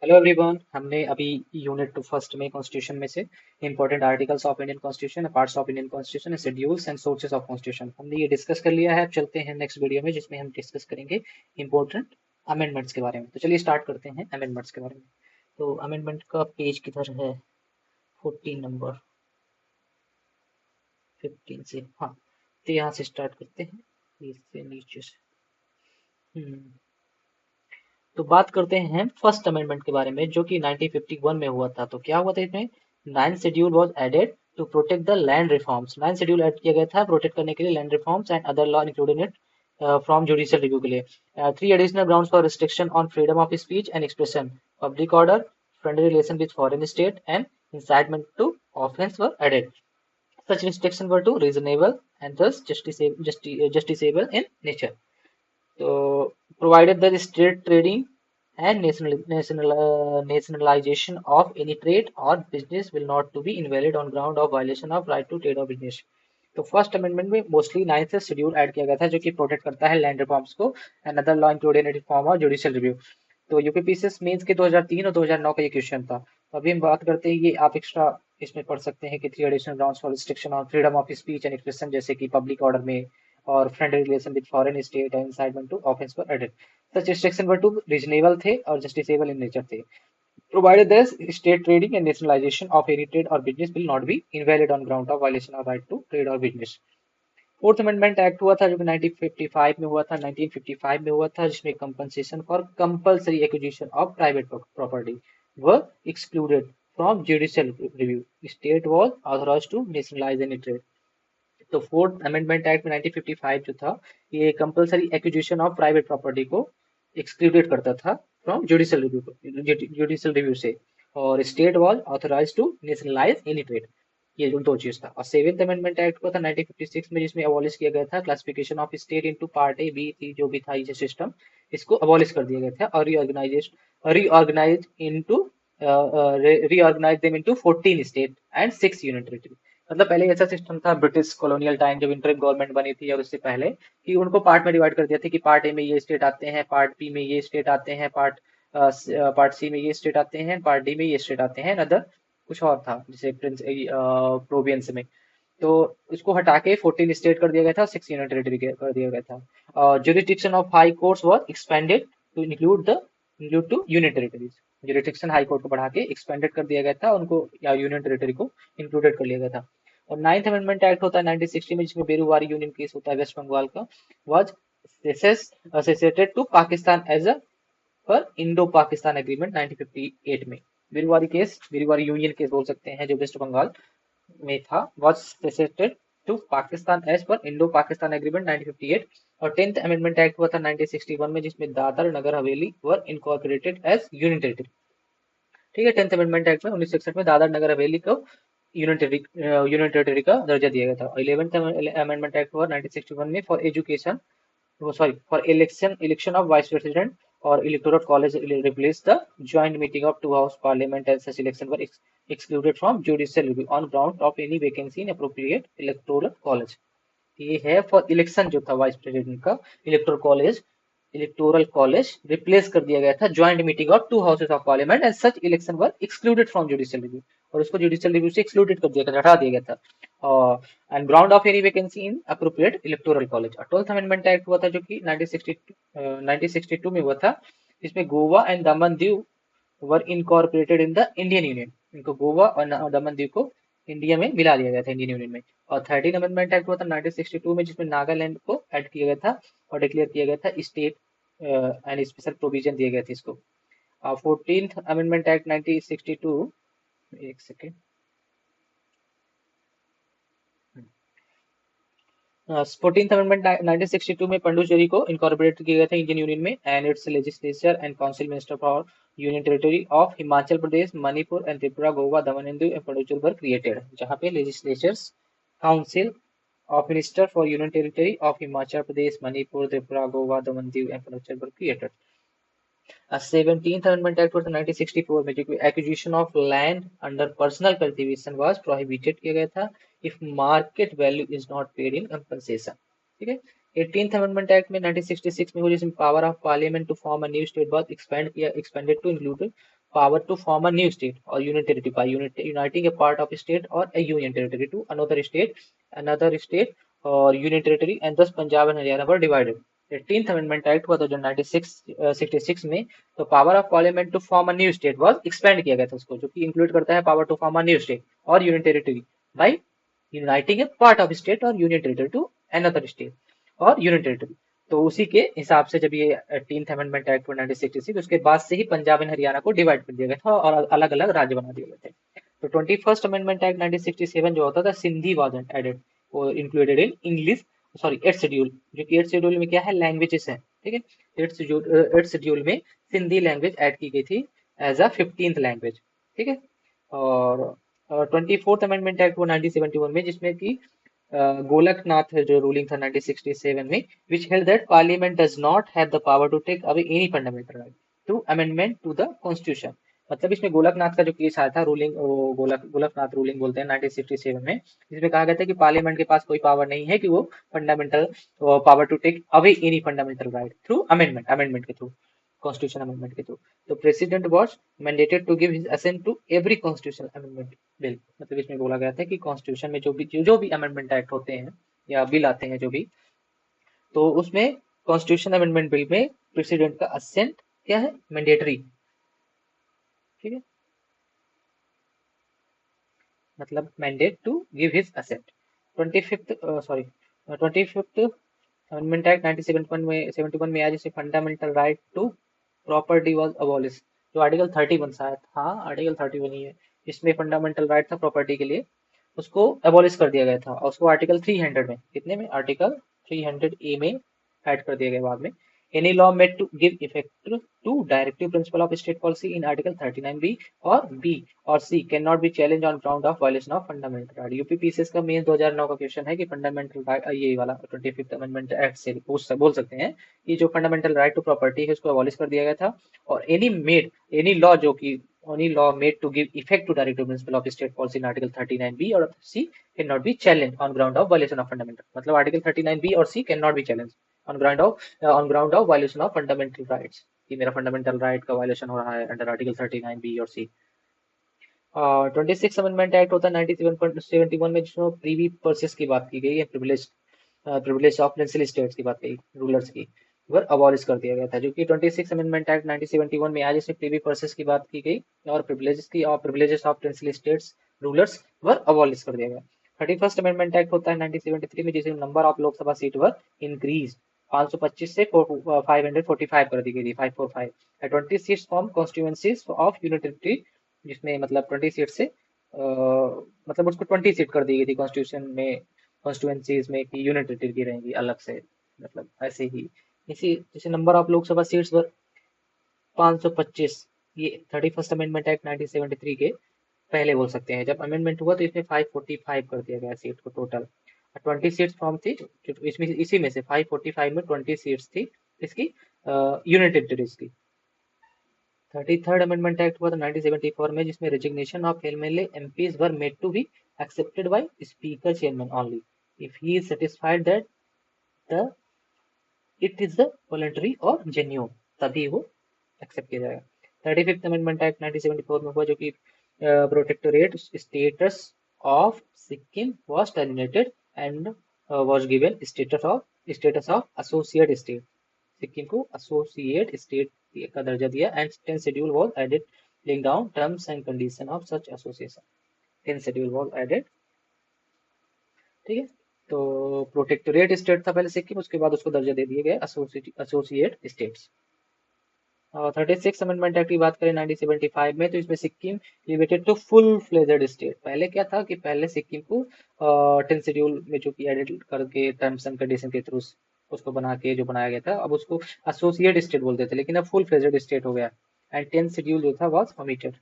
Hello everyone. हमने अभी unit first में कॉन्स्टिट्यूशन में से important articles of Indian constitution, parts of Indian constitution, schedules and sources of constitution हमने ये डिस्कस कर लिया है। अब चलते हैं नेक्स्ट वीडियो में जिसमें हम डिस्कस करेंगे इंपॉर्टेंट अमेंडमेंट्स के बारे में। तो चलिए स्टार्ट करते हैं अमेंडमेंट्स के बारे में। तो अमेंडमेंट का पेज किधर है? 14 नंबर 15 से, हाँ। तो यहाँ से स्टार्ट करते हैं, इससे नीचे से। तो बात करते हैं फर्स्ट अमेंडमेंट के बारे में जो कि 1951 में हुआ था। तो क्या हुआ था इसमें? 9th schedule was added to protect the land reforms. 9th schedule add किया गया था प्रोटेक्ट करने के लिए land reforms and other law including it from judicial review के लिए। 3 additional grounds for restriction on freedom of speech and expression, public order, friendly relation with foreign state and incitement to offence were added. Such restrictions were too reasonable and thus justiciable in nature. So, provided the state trading and nationalization of any trade or business will not to be invalid on ground of violation of right to trade or business. तो first amendment में mostly 9th schedule add किया गया था जो कि protect करता है land reforms को and other law including reform और जुडिशियल रिव्यू। तो यूपीपीसीएस मेंस के 2003 और 2009 का ये क्वेश्चन था। तो अभी हम बात करते हैं, ये आप एक्स्ट्रा इसमें पढ़ सकते हैं कि 3 additional grounds for restriction on freedom of speech and expression, जैसे कि पब्लिक ऑर्डर में और friendly relation with foreign state and incitement to offence for added. Such restriction were to reasonable थे और जस्टिसेबल इन नेचर थे, provided that state trading and nationalization of any trade or business will not be invalid on ground of violation of right to trade or business. Fourth amendment act हुआ था जो कि 1955 में हुआ था। 1955 में हुआ था जिसमें compensation for compulsory acquisition of private property were excluded from judicial review. State was authorised to nationalise any trade. तो फोर्थ अमेंडमेंट एक्ट में 1955 जो था, ये compulsory acquisition of private property को एक्सक्लूडेड करता था फ्रॉम जुडिशियल रिव्यू से, और state was authorise to nationalise any trade. ये जो दो चीज था। और सेवेंथ अमेंडमेंट एक्ट हुआ था 1956 में जिसमें अबॉलिश किया गया था classification of state into part A B C, जो भी था ये सिस्टम, इसको अबॉलिश कर दिया गया था और reorganise into reorganise them into 14 state and 6 union territory. मतलब पहले ऐसा सिस्टम था ब्रिटिश कॉलोनियल टाइम जब इंटरिम गवर्नमेंट बनी थी और उससे पहले, कि उनको पार्ट में डिवाइड कर दिया था कि पार्ट ए में ये स्टेट आते हैं, पार्ट बी में ये स्टेट आते हैं, पार्ट सी में ये स्टेट आते हैं, पार्ट डी में ये स्टेट आते हैं, अदर कुछ और था जैसे प्रिंस प्रोविंस में। तो इसको हटा के 14 स्टेट कर दिया गया था, 6 यूनियन टेरिटरी कर दिया गया था। Jurisdiction of high courts was expanded to include two union territories. Jurisdiction high court को बढ़ा के एक्सपेंडेड कर दिया गया था उनको, या यूनियन टेरिटरी को इंक्लूडेड कर लिया गया था। और 9th अमेंडमेंट एक्ट होता है 1960 में जिसमें बेरुवारी यूनियन केस होता है वेस्ट बंगाल का, was associated to Pakistan as a per Indo Pakistan agreement 1958 में। बेरुवारी यूनियन केस बोल सकते हैं जो वेस्ट बंगाल में था, was associated to Pakistan as per Indo Pakistan agreement 1958। और 10th अमेंडमेंट एक्ट हुआ था 1961 में जिसमें दादर नगर हवेली वर इनकॉर्पोरेटेड एज यूनियन टेरिटरी। ठीक है, 10th अमेंडमेंट एक्ट में 1961 में दादर नगर हवेली को यूनियन टेरिटरी का दर्जा दिया गया था। 11th अमेंडमेंट एक्ट हुआ 1961 में for education, for election of vice president or electoral college replace the joint meeting of two house parliament, and such election were excluded from judicial review on ground of any vacancy in appropriate electoral college. ये है for election जो था vice president का, electoral college replace कर दिया गया था joint meeting of to houses of parliament and such election were excluded from judicial review. और उसको जुडिशियल रिव्यू से एक्सक्लूडेड कर दिया गया, हटा दिया गया था। And ground of any vacancy in appropriate electoral college. 12th amendment act हुआ था जो कि 1962 में हुआ था, इसमें Goa and Daman Diu were incorporated in the Indian union. इनको गोवा और दमन दीव को इंडिया में मिला दिया गया था, इंडियन यूनियन में। और 13 अमेंडमेंट एक्ट हुआ था 1962 में जिसमें नागालैंड को ऐड किया गया था और डिक्लेयर किया गया था स्टेट एंड स्पेशल प्रोविजन दिए गए थे इसको। 14th अमेंडमेंट एक्ट 1962, एक सेकेंड, 14th अमेंडमेंट 1962 में पंडुचेरी को इनकॉर्पोरेट किया गया था इंडियन यूनियन में, and its legislature and council minister for union territory of Himachal Pradesh, Manipur and Tripura, Goa, Daman and Diu and Puducherry were created, जहां पे legislatures council of Minister for Union Territory of Himachal Pradesh, Manipur, Tripura, Goa, Daman, Diu and Puducherry were created. A 17th Amendment Act was 1964 में जो कि acquisition of land under personal cultivation was prohibited किया गया था if market value is not paid in compensation। ठीक है, 18th amendment act में 1966 में हुई, जिसमें power of parliament to form a new state was expanded to include power to form a new state or union territory by uniting a part of a state or a union territory to another state or union territory, and thus Punjab and Haryana were divided. 18th Amendment Act हुआ था जो 1966 में, तो power of parliament to form a new state was expand किया गया था उसको, जो कि इंक्लूड करता है power to form a new state और union territory by uniting a part of state और union territory to another state और यूनियन टेरिटरी। तो उसी के हिसाब से जब ये 18th अमेंडमेंट एक्ट 1966, उसके बाद से ही पंजाब एंड हरियाणा को डिवाइड कर दिया गया था और अलग अलग राज्य बना दिए गए थे। तो 21st अमेंडमेंट एक्ट 1967 जो होता था, सिंधी वाज एडेड, वो included in English, sorry 8th schedule, जो कि 8th शेड्यूल में क्या है, लैंग्वेजेस है, ठीक है। 8th शेड्यूल में सिंधी लैंग्वेज ऐड की गई थी एज अ 15th लैंग्वेज, ठीक है। और 24th अमेंडमेंट एक्ट वो 1971 में, जिसमें कि गोलकनाथ जो रूलिंग था 1967 में, which held that parliament does not have the power to take away any fundamental right through amendment to the constitution। मतलब इसमें गोलकनाथ का जो केस आया था, रूलिंग, गोलकनाथ रूलिंग बोलते हैं 1967 में, जिसमें कहा गया था कि पार्लियामेंट के पास कोई पावर नहीं है कि वो fundamental power to take away any fundamental right through amendment के थ्रू, कॉन्स्टिट्यूशन अमेंडमेंट के थ्रू। तो president was mandated to give his assent to every constitution amendment bill. मतलब इसमें बोला गया था कि कॉन्स्टिट्यूशन में जो भी अमेंडमेंट एक्ट होते हैं या बिल आते हैं जो भी, तो उसमें कॉन्स्टिट्यूशन अमेंडमेंट बिल में प्रेसिडेंट का असेंट क्या है, मैंडेटरी, ठीक है, मतलब mandate to give his assent. 25th amendment act 1971 में आया, जिससे fundamental right to property was abolish. जो आर्टिकल 31 शायद, हाँ आर्टिकल 31 ही है, इसमें फंडामेंटल राइट था प्रॉपर्टी के लिए, उसको एबॉलिश कर दिया गया था और उसको आर्टिकल 300 में, कितने में, आर्टिकल 300A में ऐड कर दिया गया बाद में। Any law made to give effect to directive principle of state policy in article 39B और बी और C can not be challenge on ground of violation of fundamental right. UPPCS का main 2009 का question है कि fundamental right, ये वाला 25th amendment act से बोल सकते हैं कि जो फंडामेंटल राइट टू प्रॉपर्टी है उसको अबॉलिश कर दिया गया था, और एनी लॉ जो कि only law made to give effect to directive principle of state policy in article 39B or C cannot be challenged on ground of violation of fundamental, मतलब article 39B और C cannot be challenged on ground of violation of fundamental rights, कि मेरा fundamental right का violation हो रहा है under article 39B और C। 26 amendment act होता है 1971 में, जिसमें प्रीवी पर्सेस की बात की गई है, प्रिविलेज ऑफ प्रिंसिपल स्टेट्स की बात कही, रूलर्स की, वह अबॉलिश कर दिया गया था। जो कि 26 अमेंडमेंट एक्ट 1971 में आज इसमें प्रीवी पर्सेस की बात की गई और privileges of principal states rulers were abolish कर दिया गया। 31st अमेंडमेंट एक्ट होता है 1973 में, जिसमें number of Lok Sabha seat were increase 525 से 545 कर दी गई थी, 545। 20 seats from constituencies of union territory, जिसमें मतलब 20 सीट से मतलब उसको 20 सीट कर दी गई थी कॉन्स्टिट्यूशन में, कॉन्स्टिट्यूएंसीज में कि यूनियन टेरिटरी की रहेंगी अलग से, मतलब ऐसे ही, इसी जैसे number of Lok Sabha seats were 525। ये 31st अमेंडमेंट एक्ट 1973 के पहले बोल सकते हैं, जब अमेंडमेंट हुआ तो इसमें 545 कर दिया गया सीट को टोटल। 20 सीट्स फ्रॉम थी, इसमें इसी में से 545 में 20 सीट्स थी इसकी यूनियन टेरिटरीज की। 33rd अमेंडमेंट एक्ट हुआ था 1974 में, जिसमें resignation of MLA MPs were made to be accepted by speaker chairman only if he is satisfied that the it is the voluntary और जेन्युइन, तभी वो एक्सेप्ट किया जाएगा। 35th अमेंडमेंट एक्ट 1974 में हुआ, जो कि protectorate status of Sikkim was terminated and was given status of associate state, Sikkim को एसोसिएट स्टेट का दर्जा दिया, and 10th schedule was added laying down terms and condition of such association, 10th schedule was added, ठीक है। तो protectorate state था पहले सिक्किम, उसके बाद उसको दर्जा दे दिया गया एसोसिएट स्टेट्स। 36 अमेंडमेंट एक्ट की बात करें 1975 में, तो इसमें Sikkim limited to full fledged state. पहले क्या था कि पहले सिक्किम को 10th शेड्यूल में जो कि एडिट करके टर्म्स एंड कंडीशन के थ्रू उसको बना के जो बनाया गया था, अब उसको एसोसिएट स्टेट बोलते थे, लेकिन अब फुल फ्लेजेड स्टेट हो गया, एंड 10th शेड्यूल जो था was omitted.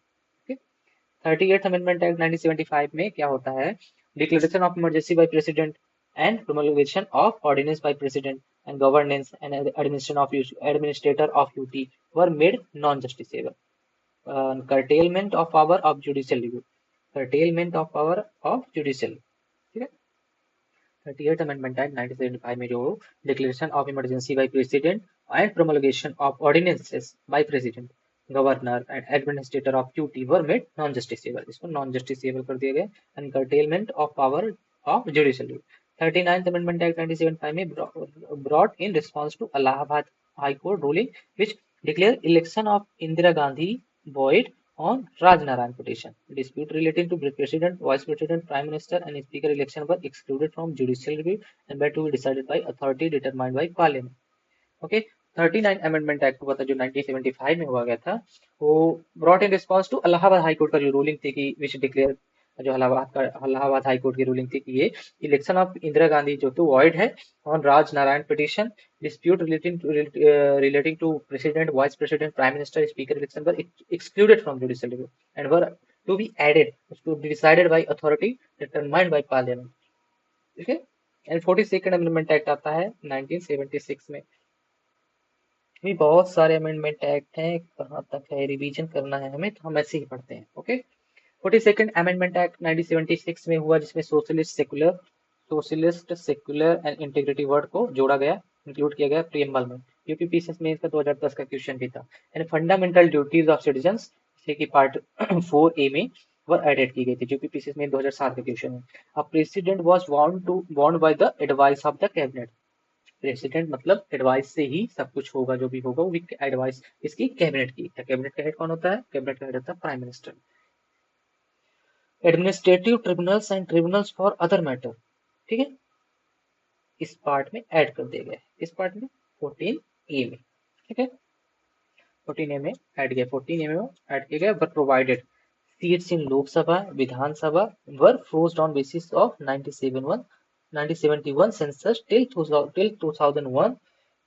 38th amendment act 1975 में क्या होता है, declaration of emergency by president and promulgation of ordinance by president and governance and administrator of UT were made non justiciable. curtailment of power of judicial review, curtailment of power of judicial, ठीक है। 38 amendment act 1975 में जो declaration of emergency by president and promulgation of ordinances by president governor and administrator of duty were made non justiciable, इसको non justiciable कर दिया गया, and curtailment of power of judiciary. 39th amendment act 1975 में brought in response to Allahabad high court ruling which declare election of Indira Gandhi void on Raj Narayan petition. Dispute relating to president, vice president, prime minister and speaker election were excluded from judicial review and were to be decided by authority determined by parliament. Okay, 39 amendment act हुआ था जो 1975 में हुआ गया था, वो brought in response to Allahabad high court का जो रूलिंग थी कि विच डिक्लेयर, जो इलाहाबाद हाई कोर्ट की रूलिंग थी कि ये इलेक्शन ऑफ इंदिरा गांधी जो तो वॉइड है on Raj Narain petition, dispute relating to president, vice president, prime minister, speaker election were excluded from judicial review and were to be added to be decided by authority determined by parliament. ठीक है, and 42nd amendment act आता है 1976 में। भी बहुत सारे amendment act हैं, कहाँ तक है रिवीजन करना है हमें, तो हम ऐसे ही पढ़ते हैं। ओके, 42nd अमेंडमेंट एक्ट 1976 में हुआ जिसमें socialist secular and integrity word को जोड़ा गया, इंक्लूड किया गया प्रीएम्बल में। यूपीपीसीएस में इसका 2010 का क्वेश्चन भी था। And fundamental duties of citizens जैसे कि पार्ट 4A में वर एडेड की गई थी, यूपीपीसीएस में 2007 का क्वेश्चन है। A president was bound by the advice of the cabinet. President मतलब एडवाइस से ही सब कुछ होगा, जो भी होगा वो एडवाइस इसकी कैबिनेट की। कैबिनेट का हेड कौन होता है? कैबिनेट का हेड होता है prime minister. Administrative tribunals and tribunals for other matter, ठीक है, इस पार्ट में ऐड कर दिया गया है। इस पार्ट में 14A में, ठीक है, 14A में ऐड किया, 14A में ऐड किया गया। But provided seats in Lok Sabha Vidhan Sabha were frozen on basis of 1971 census till 2001।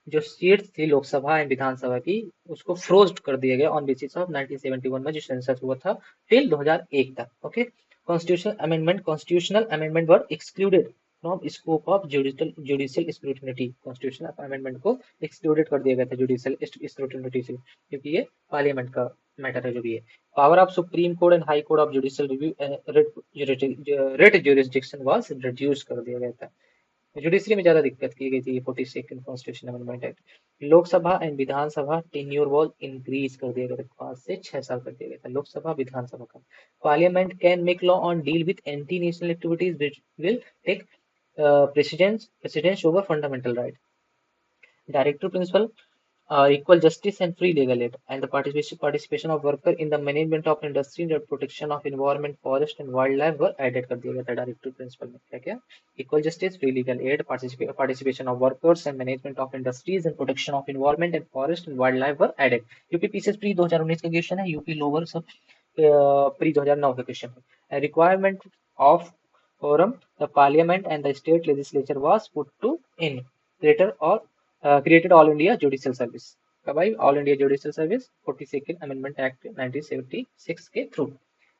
जो सीट्स थी लोकसभा एंड विधानसभा की उसको फ्रोज्ड कर दिया गया ऑन बेसिस ऑफ 1971 में जो सेंसस हुआ था टिल 2001 तक। Okay, constitutional amendment were excluded from scope of judicial scrutiny. Constitutional amendment को एक्सक्लूडेड कर दिया गया था जुडिशियल स्क्रूटिनी से, क्योंकि ये पार्लियामेंट का मैटर है जो भी है। Power of supreme court and high court of judicial review rate jurisdiction was reduce कर दिया गया था। जुडिशरी में ज्यादा दिक्कत की गई थी। 42nd constitution amendment act. Lok Sabha and Vidhan Sabha tenure was increase कर दिया गया था, 5 से 6 साल कर दिया गया था लोकसभा विधानसभा का। Parliament can make law on deal with anti national activities which will take precedence over fundamental right. Directive principle equal justice and free legal aid, and the participation of worker in the management of industry and the protection of environment, forest and wildlife were added कर दिया गया था directive principle में। क्या क्या? equal justice, free legal aid, participation of workers and management of industries and protection of environment and forest and wildlife were added। UPPCS pre 2019 का question है, UP lower सब प्री 2009 का क्वेश्चन है। Requirement of quorum, the parliament and the state legislature was put to in greater or created all India judicial service. कब आई all India judicial service? 42nd amendment act 1976 के through.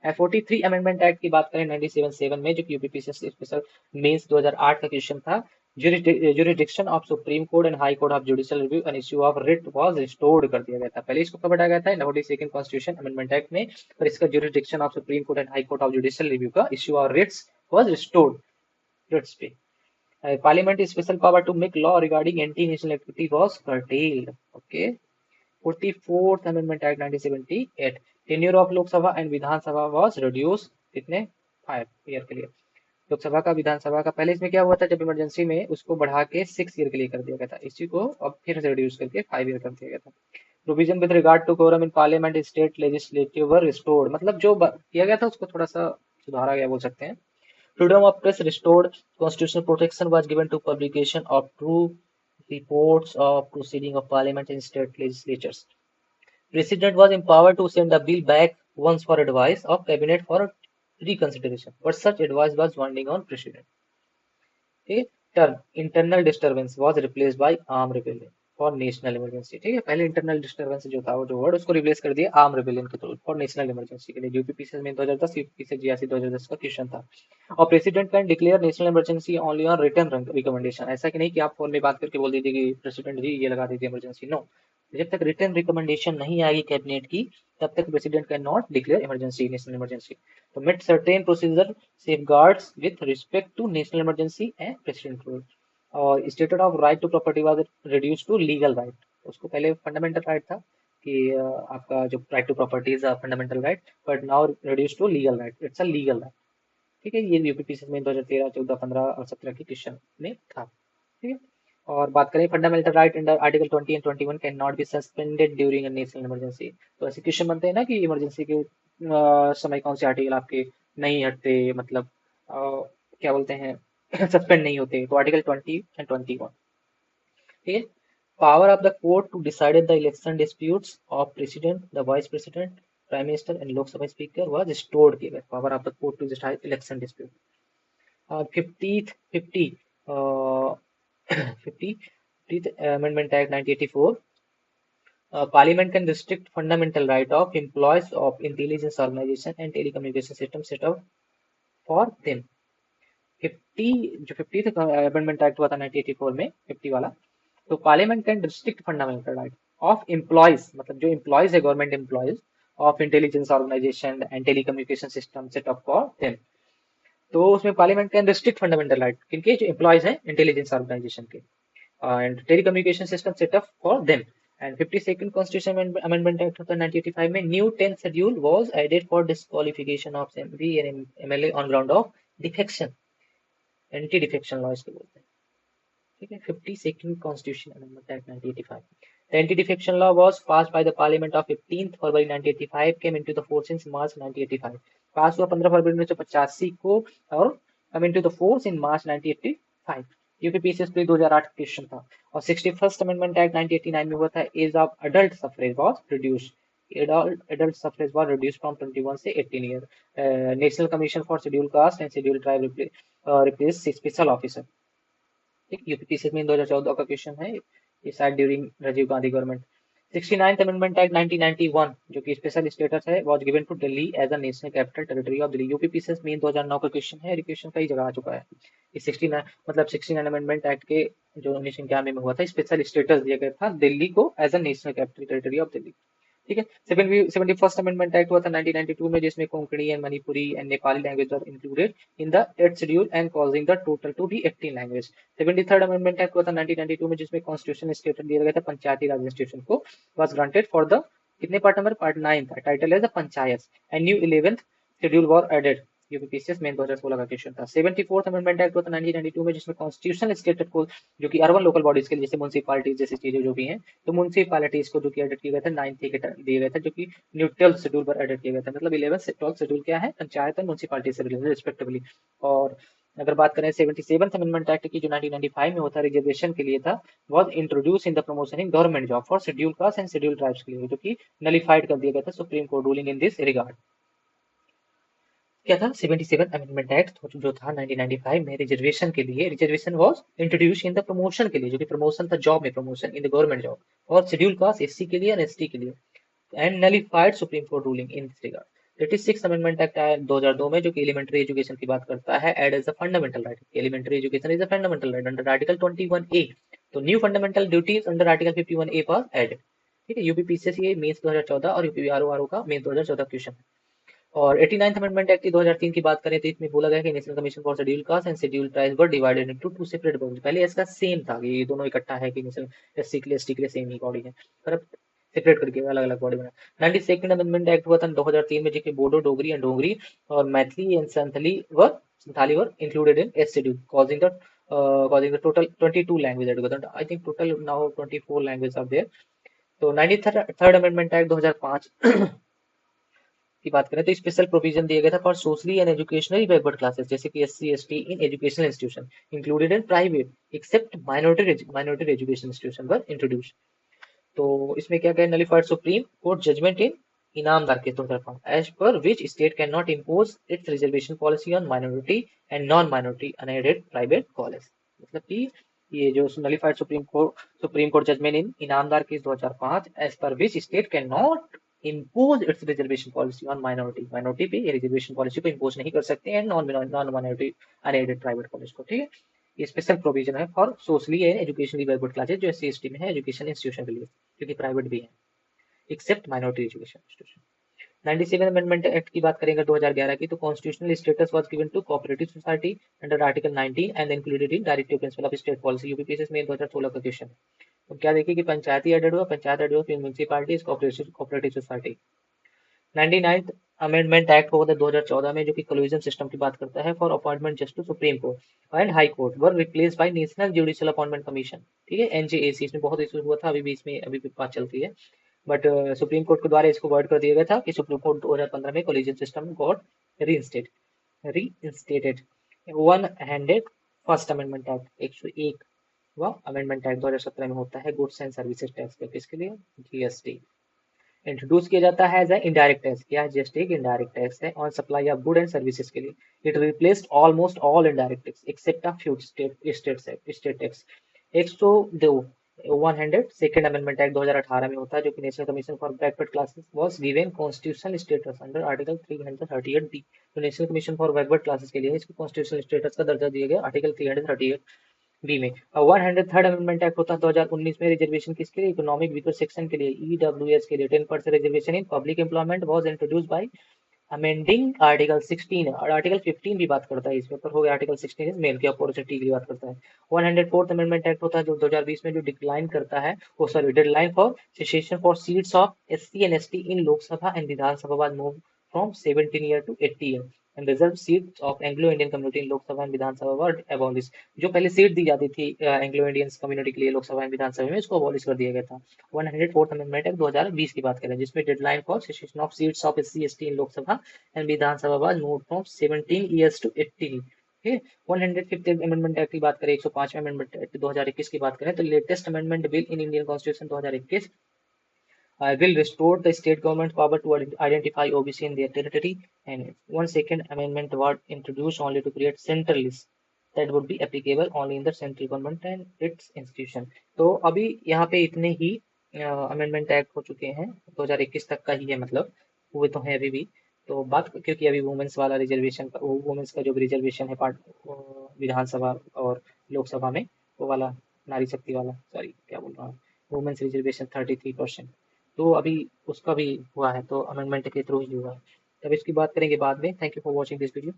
43 amendment act की बात करें 1977 में, जो कि यूपीपीसीएस स्पेशल मेंस 2008 का क्वेश्चन था। jurisdiction of supreme court and high court of judicial review and issue of writ was restored कर दिया गया था। पहले इसको कब हटाया गया था? 42nd कॉन्स्टिट्यूशन अमेंडमेंट एक्ट में, पर इसका jurisdiction of supreme court and high court of judicial review का issue of writs was restored। writs पे Parliament special power to make law regarding anti-national activity was curtailed. Okay. 44th Amendment Act 1978. Tenure of Lok Sabha and Vidhan Sabha was reduced कितने? 5 year के लिए। लोकसभा का विधानसभा का पहले इसमें क्या हुआ था, जब इमरजेंसी में उसको बढ़ा के 6 ईयर के लिए कर दिया गया था, इसी को अब फिर से रिड्यूस करके 5 ईयर कर दिया गया था। Provision with regard to quorum in parliament state legislative were restored, मतलब जो किया गया था उसको थोड़ा सा सुधारा गया बोल सकते हैं। Freedom of press restored. Constitutional protection was given to publication of true reports of proceeding of parliament and state legislatures. President was empowered to send a bill back once for advice of cabinet for reconsideration, but such advice was binding on president. Okay? Term internal disturbance was replaced by armed rebellion for national emergency. ठीक है, पहले internal disturbance जो था वो जो word उसको replace कर दिया आर्म रेबेलियन के थ्रू फॉर नेशनल इमरजेंसी के लिए। यूपीपीसीएस में 2010, यूपीपीसीएस जीआरसी 2010 का क्वेश्चन था। और president can declare national emergency only on written recommendation, ऐसा कि नहीं कि आप फोन में बात करके बोल दीजिए कि प्रेसिडेंट जी ये लगा दीजिए इमरजेंसी, नो। जब तक रिटर्न रिकमेंडेशन नहीं आएगी कैबिनेट की, तब तक president can not declare emergency, national emergency. तो made certain procedure safeguards with respect to national emergency and president rule. और status of right to property was reduce to legal right. उसको पहले fundamental right था कि आपका जो right to property is a fundamental right, but now reduce to legal right, it's a legal right. ठीक है, ये यूपीपीसी में 2013, 14, 15 और 17 के क्वेश्चन में था। ठीक है, और बात करें fundamental right under article 20 and 21 can not be suspended during a national emergency. तो ऐसे क्वेश्चन बनते हैं ना कि इमरजेंसी के समय कौन से आर्टिकल आपके नहीं हटते, मतलब क्या बोलते हैं सस्पेंड नहीं होते, तो आर्टिकल 20 एंड 21। ठीक है, power of the court to decide the election disputes of president, the vice president, prime minister and Lok Sabha speaker was stored किया गया। Power of the court to decide election dispute. 50 50th Amendment Act 1984, Parliament can restrict fundamental right of employees of intelligence organization and telecommunication system set up for them। 50 जो 50th amendment act हुआ था 1984 में, 50 वाला, तो parliament can restrict fundamental right of employees, मतलब जो employees है government employees of intelligence organisation and telecommunication system set up for them. तो उसमें parliament can restrict fundamental right किनके, जो एम्प्लॉयज हैं इंटेलिजेंस ऑर्गेनाइजेशन के and telecommunication system set up for them। And 52nd Constitution Amendment Act of 1985 में new 10th schedule was added for disqualification of MP and MLA on ground of defection, anti defection law इसको बोलते हैं। ठीक है, 52nd Constitution Amendment Act 1985। The anti-defection law was passed by the Parliament of 15th February 1985, came into the force in March 1985। पास हुआ 15 फरवरी 1985 को और come into the force in March 1985। UPPCS 2008 question था। और 61st अमेंडमेंट एक्ट 1989 में हुआ था, age of adult suffrage was reduce, adult suffrage was reduced from 21 से 18 year। National commission for schedule caste and schedule tribe replace special officer. ठीक, UPPC में 2014 का question है, ये शायद during Rajiv Gandhi government. 69th amendment act 1991 जो कि स्पेशल स्टेटस है was given to Delhi as a national capital territory of Delhi. UPPC में 2009 का क्वेश्चन है, क्वेश्चन कई जगह आ चुका है। ये 69 मतलब 69 अमेंडमेंट एक्ट के जो 1991 में हुआ था, स्पेशल स्टेटस दिया गया था दिल्ली को as a national capital territory of Delhi. ठीक है, 71st अमेंडमेंट एक्ट हुआ था 1992 में, जिसमें Konkani and Manipuri and Nepali language are included in the 8th schedule and causing the total to be 18 language. 73rd amendment act हुआ था 1992 में, जिसमें कॉन्स्टिट्यूशन स्टेटस दिया गया था पंचायती राज इंस्टीट्यूशन को, वाज ग्रांटेड फॉर द कितने पार्ट नंबर, पार्ट 9 था, टाइटल है the panchayat and new 11th schedule were added. UPPCS में 2016 का क्वेश्चन था। 74th अमेंडमेंट एक्ट हुआ था 1992 में, जिसमें कॉन्स्टिट्यूशनल स्टेटस को जो कि अर्बन लोकल बॉडीज के लिए, जैसे म्यूनसिपालिटीज जैसी चीजें जो भी हैं, तो म्यूनसिपालिटीज को जो कि एडिट किया गया था 9th के दिए गए थे, जो कि न्यूट्रल शेड्यूल पर एडिट किया गया था। मतलब 11th से 12th शेड्यूल क्या है, पंचायत और म्यूनसिपालिटी से रिलेटेड रिस्पेक्टिवली। और अगर बात करें 77th अमेंडमेंट एक्ट की, जो 1995 में होता रिजर्वेशन के लिए था, was introduce in the promotion in government job for schedule caste and schedule tribes के लिए, जो कि नलिफाइड कर दिया गया था supreme court ruling in this regard. क्या था, 77 अमेंडमेंट एक्ट जो था 1995 में रिजर्वेशन के लिए, reservation was introduce in the promotion के लिए, जो कि प्रमोशन था जॉब में, promotion in the government job, और शेड्यूल कास्ट एससी के लिए और एसटी के लिए, and nullified supreme court ruling in this regard. 36 amendment act आया 2002 में, जो कि एलिमेंट्री एजुकेशन की बात करता है, add as a fundamental right, elementary education is a fundamental right under article 21A। तो new fundamental duties under article 51A was added. ठीक है, यूपीपीसीएस ये मेंस 2014 और यूपीआरओ का मेंस 2014 क्वेश्चन है। और 89th अमेंडमेंट एक्ट 2003 की बात करें तो इसमें बोला गया कि national commission for schedule caste and schedule tribes were divided into two separate bodies. पहले इसका सेम था कि ये दोनों इकट्ठा है कि नेशनल एससी के लिए एसटी के लिए सेम ही बॉडी है, पर अब सेपरेट करके अलग अलग बॉडी बना। 92nd अमेंडमेंट एक्ट हुआ था 2003 में, जिसमें बोडो, डोगरी एंड डोगरी और Maithili and Santhali were included in S schedule, causing the total 22 language added हुआ था। I think total now 24 languages are there। तो 93rd अमेंडमेंट एक्ट 2005 की बात करें तो स्पेशल प्रोविजन दिया गया था for socially and educationally backward classes, जैसे कि SC ST in educational institution included in private except minority education institution were introduce. तो इसमें क्या क्या nullified supreme court judgment in Inamdar case 2005, as per which state can not impose its reservation policy on minority and non minority unaided private college. मतलब कि ये जो nullified supreme court judgment in Inamdar case 2005, as per which state can not impose its reservation policy on minority पे ये reservation policy को impose नहीं कर सकते हैं non minority unaided private college को। ठीक है, ये स्पेशल प्रोविजन है for socially and educationally backward classes जो SC/ST में है एजुकेशन इंस्टीट्यूशन के लिए, क्योंकि प्राइवेट भी है, except minority education institution. 97 amendment act की बात करेंगे 2011 की, तो constitutional status was given to cooperative society under article 19 and included in directive principle of state policy. UPPSC में 2016 का क्वेश्चन है। तो क्या देखिए कि पंचायती एडेड हुआ, पंचायत एडेड हुआ, municipality cooperative society. 99th amendment act हुआ था 2014 में, जो कि कोलिजन सिस्टम की बात करता है for appointment judges to supreme court and high court were replace by national judicial appointment commission. ठीक है, NJAC। इसमें बहुत इशू हुआ था, अभी भी इसमें अभी भी बात चलती है, बट सुप्रीम कोर्ट के द्वारा इसको वर्ड कर दिया गया था कि सुप्रीम कोर्ट 2015 में collision system got reinstated. One handed first amendment act 101 वह अमेंडमेंट एक्ट 2017 में होता है गुड्स एंड सर्विसेज टैक्स पे, किसके लिए? GST। इंट्रोड्यूस किया जाता है एज इनडायरेक्ट टैक्स। क्या है? जस्ट एक इनडायरेक्ट टैक्स है on supply of good and services के लिए। It replaced almost all indirect tax except a few state tax. 102 102nd amendment act 2018 में होता है, जो कि national commission for backward classes was given constitutional status under article 338 B. तो national commission for backward classes के लिए इसको constitutional status का दर्जा दिया गया आर्टिकल 338 बी में। 103rd अमेंडमेंट एक्ट होता है 2019 में, रिजर्वेशन किसके लिए? इकोनॉमिक वीकर सेक्शन के लिए, EWS के लिए। 10% reservation in public employment was introduce by amending article 16 और आर्टिकल 15 भी बात करता है इसके ऊपर, हो गया आर्टिकल 16 मेल की अपॉर्चुनिटी की बात करता है। 104th अमेंडमेंट एक्ट होता है जो 2020 में, जो डिक्लाइन करता है वो sorry deadline for cessation for seats of SC and ST in Lok Sabha and Vidhan Sabha was move from 17 year to 80 year and reserve seats of Anglo Indian community in Lok Sabha and Vidhan Sabha were abolish. जो पहले सीट दी जाती थी Anglo Indian community के लिए Lok Sabha and विधानसभा में, इसको abolish कर दिया गया था। 104th अमेंडमेंट एक्ट 2020 की बात करें, जिसमें deadline for cessation of seats of SC ST in Lok Sabha and Vidhan Sabha was moved from 17 years to 80। ठीक है। 105th अमेंडमेंट एक्ट की बात करें, 105वें अमेंडमेंट एक्ट 2021 की बात करें, तो latest amendment bill in Indian constitution 2021 will restore the state government power to identify OBC in their territory, and one second amendment was introduced only to create central list that would be applicable only in the central government and its institution। तो अभी यहाँ पे इतने ही amendment act हो चुके हैं, 2021 तक का ही है, मतलब हुए तो हैं अभी भी। तो बात क्योंकि अभी वुमेन्स वाला रिजर्वेशन का, वुमेन्स का जो रिजर्वेशन है पार्ट विधानसभा और लोकसभा में, वो वाला नारी शक्ति वाला, सॉरी क्या बोल रहा हूँ, वुमेन्स रिजर्वेशन 33%, तो अभी उसका भी हुआ है, तो अमेंडमेंट के थ्रू ही हुआ है। तब इसकी बात करेंगे बाद में। Thank you for watching this video.